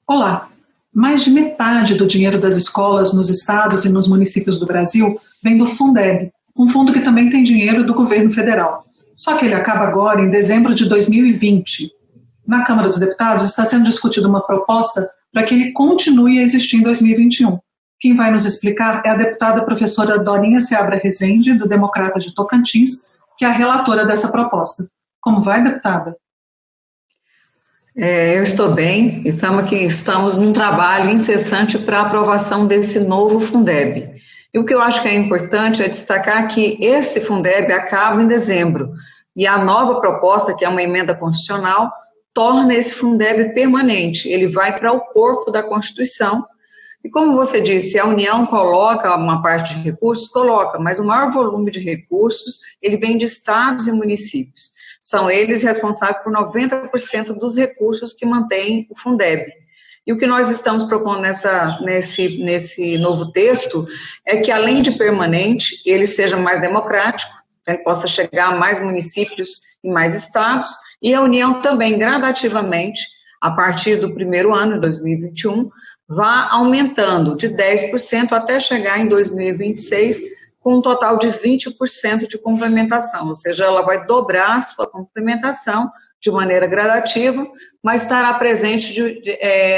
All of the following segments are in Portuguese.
Olá! Mais de metade do dinheiro das escolas nos estados e nos municípios do Brasil vem do Fundeb, um fundo que também tem dinheiro do governo federal. Só que ele acaba agora em dezembro de 2020. Na Câmara dos Deputados está sendo discutida uma proposta para que ele continue a existir em 2021. Quem vai nos explicar é a deputada professora Dorinha Seabra Rezende, do Democrata de Tocantins, que é a relatora dessa proposta. Como vai, deputada? Eu estou bem e estamos num trabalho incessante para a aprovação desse novo Fundeb. E o que eu acho que é importante é destacar que esse Fundeb acaba em dezembro e a nova proposta, que é uma emenda constitucional, torna esse Fundeb permanente. Ele vai para o corpo da Constituição e, como você disse, a União coloca uma parte de recursos, mas o maior volume de recursos, ele vem de estados e municípios. São eles responsáveis por 90% dos recursos que mantêm o Fundeb. E o que nós estamos propondo nesse novo texto é que, além de permanente, ele seja mais democrático, ele possa chegar a mais municípios e mais estados, e a União também, gradativamente, a partir do primeiro ano, 2021, vá aumentando de 10% até chegar em 2026, com um total de 20% de complementação, ou seja, ela vai dobrar a sua complementação de maneira gradativa, mas estará presente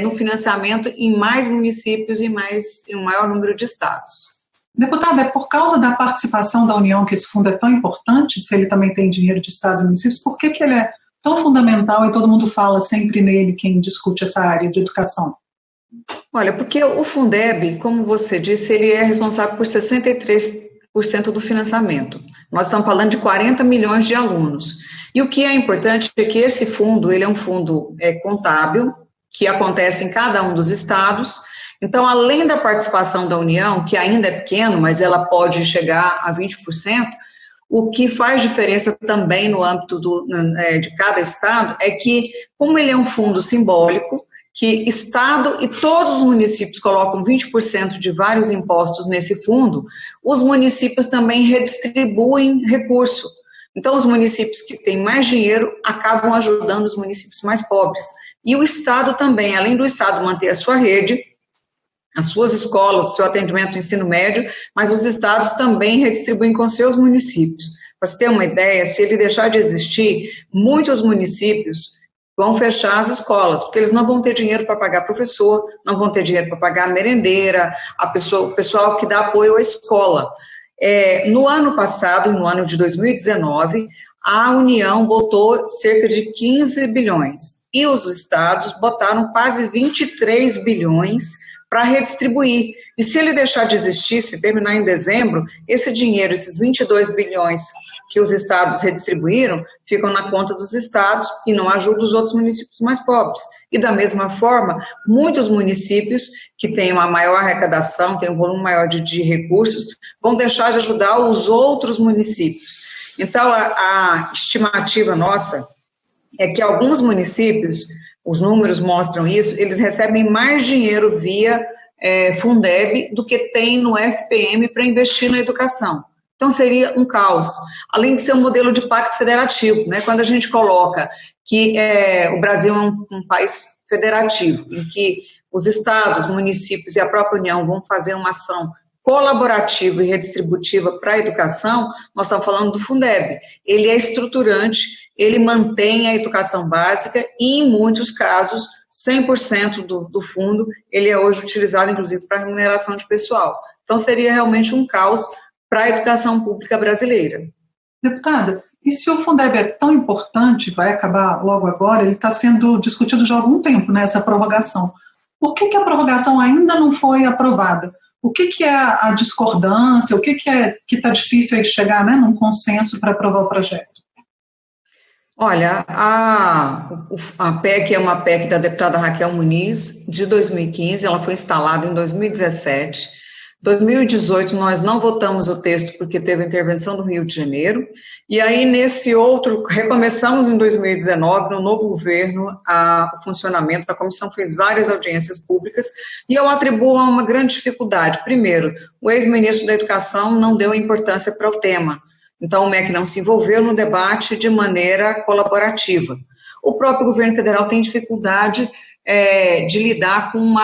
no financiamento em mais municípios e em um maior número de estados. Deputada, é por causa da participação da União que esse fundo é tão importante, se ele também tem dinheiro de estados e municípios, por que ele é tão fundamental e todo mundo fala sempre nele, quem discute essa área de educação? Olha, porque o Fundeb, como você disse, ele é responsável por 63% do financiamento. Nós estamos falando de 40 milhões de alunos. E o que é importante é que esse fundo, ele é um fundo contábil, que acontece em cada um dos estados. Então, além da participação da União, que ainda é pequeno, mas ela pode chegar a 20%, o que faz diferença também no âmbito de cada estado é que, como ele é um fundo simbólico, que Estado e todos os municípios colocam 20% de vários impostos nesse fundo, os municípios também redistribuem recurso. Então, os municípios que têm mais dinheiro acabam ajudando os municípios mais pobres. E o Estado também, além do Estado manter a sua rede, as suas escolas, seu atendimento no ensino médio, mas os estados também redistribuem com seus municípios. Para você ter uma ideia, se ele deixar de existir, muitos municípios vão fechar as escolas, porque eles não vão ter dinheiro para pagar professor, não vão ter dinheiro para pagar a merendeira, o pessoal que dá apoio à escola. No ano passado, no ano de 2019, a União botou cerca de 15 bilhões, e os estados botaram quase 23 bilhões para redistribuir. E se ele deixar de existir, se terminar em dezembro, esse dinheiro, esses 22 bilhões que os estados redistribuíram, ficam na conta dos estados e não ajudam os outros municípios mais pobres. E da mesma forma, muitos municípios que têm uma maior arrecadação, têm um volume maior de recursos, vão deixar de ajudar os outros municípios. Então, a estimativa nossa é que alguns municípios, os números mostram isso, eles recebem mais dinheiro via Fundeb do que tem no FPM para investir na educação. Então, seria um caos, além de ser um modelo de pacto federativo, né? Quando a gente coloca que o Brasil é um país federativo, em que os estados, municípios e a própria União vão fazer uma ação colaborativa e redistributiva para a educação, nós estamos falando do Fundeb. Ele é estruturante, ele mantém a educação básica e, em muitos casos, 100% do fundo, ele é hoje utilizado, inclusive, para remuneração de pessoal. Então, seria realmente um caos para a educação pública brasileira. Deputada, e se o Fundeb é tão importante, vai acabar logo agora, ele está sendo discutido já há algum tempo, né, essa prorrogação. Por que a prorrogação ainda não foi aprovada? O que é a discordância? O que está difícil aí de chegar, né, num consenso para aprovar o projeto? Olha, a PEC é uma PEC da deputada Raquel Muniz, de 2015, ela foi instalada em 2017. 2018 nós não votamos o texto porque teve a intervenção do Rio de Janeiro, e aí nesse outro, recomeçamos em 2019, no novo governo, o funcionamento da comissão fez várias audiências públicas, e eu atribuo a uma grande dificuldade. Primeiro, o ex-ministro da Educação não deu importância para o tema, então o MEC não se envolveu no debate de maneira colaborativa. O próprio governo federal tem dificuldade de lidar com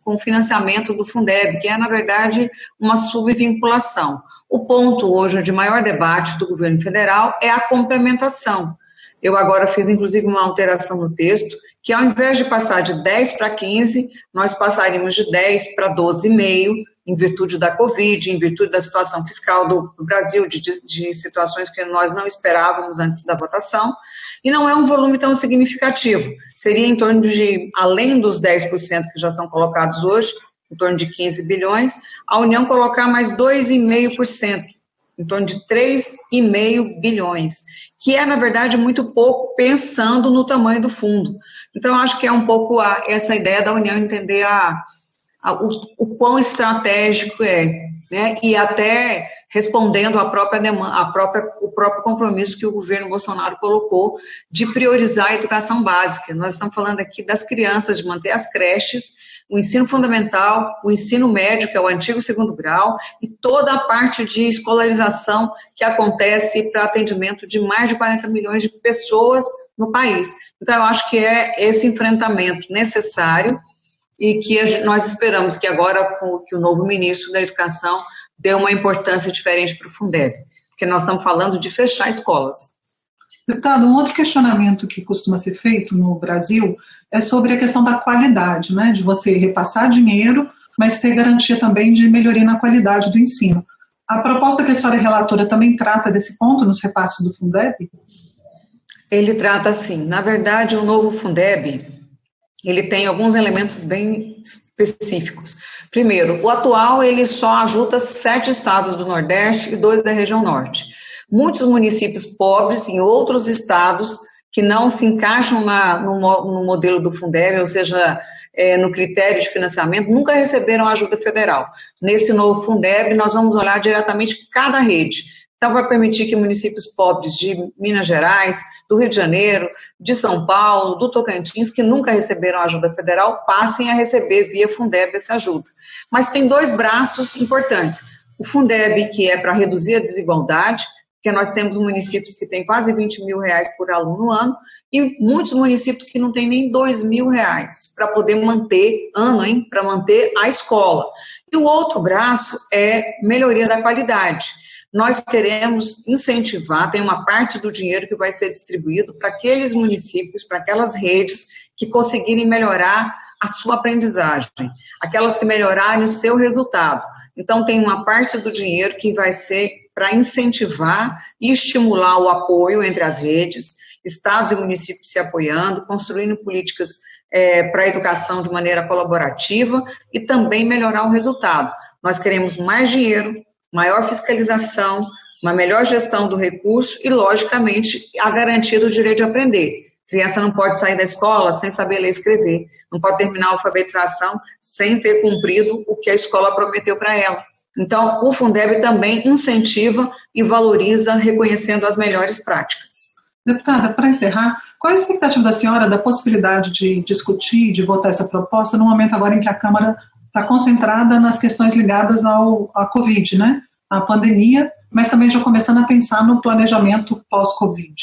o financiamento do Fundeb, que é, na verdade, uma subvinculação. O ponto hoje de maior debate do governo federal é a complementação. Eu agora fiz, inclusive, uma alteração no texto, que ao invés de passar de 10 para 15, nós passaríamos de 10 para 12,5, em virtude da Covid, em virtude da situação fiscal do Brasil, de situações que nós não esperávamos antes da votação, e não é um volume tão significativo, seria em torno de, além dos 10% que já são colocados hoje, em torno de 15 bilhões, a União colocar mais 2,5%, em torno de 3,5 bilhões, que é, na verdade, muito pouco, pensando no tamanho do fundo. Então, eu acho que é um pouco essa ideia da União entender o quão estratégico é, né, e até respondendo à própria demanda, o próprio compromisso que o governo Bolsonaro colocou de priorizar a educação básica. Nós estamos falando aqui das crianças, de manter as creches, o ensino fundamental, o ensino médio, que é o antigo segundo grau, e toda a parte de escolarização que acontece para atendimento de mais de 40 milhões de pessoas no país. Então, eu acho que é esse enfrentamento necessário e que nós esperamos que agora, que o novo ministro da Educação dê uma importância diferente para o Fundeb, porque nós estamos falando de fechar escolas. Deputado, um outro questionamento que costuma ser feito no Brasil é sobre a questão da qualidade, né, de você repassar dinheiro, mas ter garantia também de melhoria na qualidade do ensino. A proposta que a senhora relatora também trata desse ponto nos repasses do Fundeb? Ele trata assim, na verdade, o novo Fundeb, ele tem alguns elementos bem específicos. Primeiro, o atual, ele só ajuda 7 estados do Nordeste e 2 da região Norte. Muitos municípios pobres em outros estados que não se encaixam no modelo do Fundeb, ou seja, no critério de financiamento, nunca receberam ajuda federal. Nesse novo Fundeb, nós vamos olhar diretamente cada rede. Então, vai permitir que municípios pobres de Minas Gerais, do Rio de Janeiro, de São Paulo, do Tocantins, que nunca receberam ajuda federal, passem a receber via Fundeb essa ajuda. Mas tem 2 braços importantes. O Fundeb, que é para reduzir a desigualdade, porque nós temos municípios que têm quase R$20 mil por aluno no ano, e muitos municípios que não têm nem R$2.000 para poder manter, para manter a escola. E o outro braço é melhoria da qualidade. Nós queremos incentivar, tem uma parte do dinheiro que vai ser distribuído para aqueles municípios, para aquelas redes que conseguirem melhorar a sua aprendizagem, aquelas que melhorarem o seu resultado. Então, tem uma parte do dinheiro que vai ser para incentivar e estimular o apoio entre as redes, estados e municípios se apoiando, construindo políticas para a educação de maneira colaborativa e também melhorar o resultado. Nós queremos mais dinheiro, maior fiscalização, uma melhor gestão do recurso e, logicamente, a garantia do direito de aprender. A criança não pode sair da escola sem saber ler e escrever, não pode terminar a alfabetização sem ter cumprido o que a escola prometeu para ela. Então, o Fundeb também incentiva e valoriza, reconhecendo as melhores práticas. Deputada, para encerrar, qual a expectativa da senhora da possibilidade de discutir, de votar essa proposta no momento agora em que a Câmara está concentrada nas questões ligadas à Covid, né? À pandemia, mas também já começando a pensar no planejamento pós-Covid?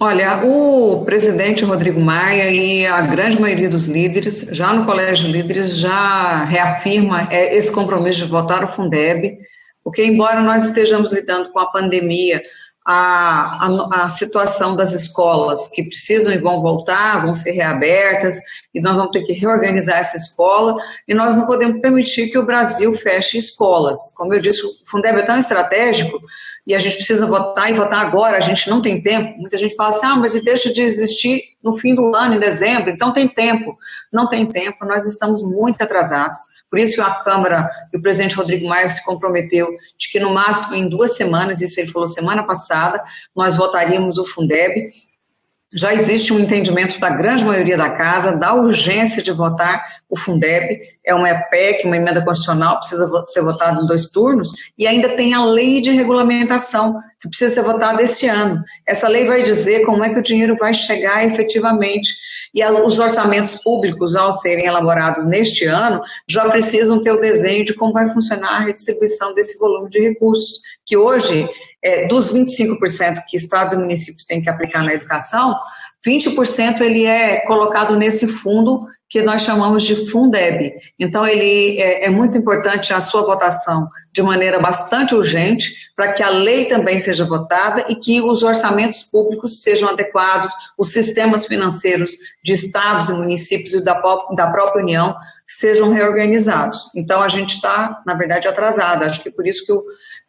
Olha, o presidente Rodrigo Maia e a grande maioria dos líderes, já no Colégio de Líderes, já reafirma esse compromisso de votar o Fundeb, porque embora nós estejamos lidando com a pandemia, a situação das escolas que precisam e vão voltar, vão ser reabertas, e nós vamos ter que reorganizar essa escola, e nós não podemos permitir que o Brasil feche escolas. Como eu disse, o Fundeb é tão estratégico, e a gente precisa votar, e votar agora, a gente não tem tempo. Muita gente fala assim, mas ele deixa de existir no fim do ano, em dezembro, então tem tempo. Não tem tempo, nós estamos muito atrasados. Por isso a Câmara e o presidente Rodrigo Maia se comprometeu de que no máximo em 2 semanas, isso ele falou semana passada, nós votaríamos o Fundeb. Já existe um entendimento da grande maioria da casa, da urgência de votar o Fundeb, é uma PEC, uma emenda constitucional, precisa ser votada em 2 turnos, e ainda tem a lei de regulamentação, que precisa ser votada esse ano. Essa lei vai dizer como é que o dinheiro vai chegar efetivamente, e os orçamentos públicos, ao serem elaborados neste ano, já precisam ter o desenho de como vai funcionar a redistribuição desse volume de recursos, que hoje, dos 25% que estados e municípios têm que aplicar na educação, 20% ele é colocado nesse fundo que nós chamamos de Fundeb. Então, ele é muito importante a sua votação de maneira bastante urgente, para que a lei também seja votada e que os orçamentos públicos sejam adequados, os sistemas financeiros de estados e municípios e da própria União sejam reorganizados. Então, a gente está, na verdade, atrasado. Acho que por isso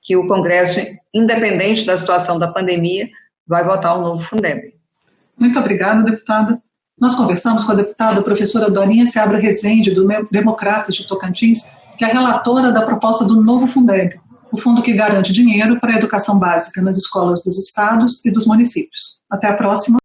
que o Congresso, independente da situação da pandemia, vai votar o novo Fundeb. Muito obrigada, deputada. Nós conversamos com a deputada professora Dorinha Seabra Rezende, do Democratas de Tocantins, que é relatora da proposta do novo Fundeb, o fundo que garante dinheiro para a educação básica nas escolas dos estados e dos municípios. Até a próxima.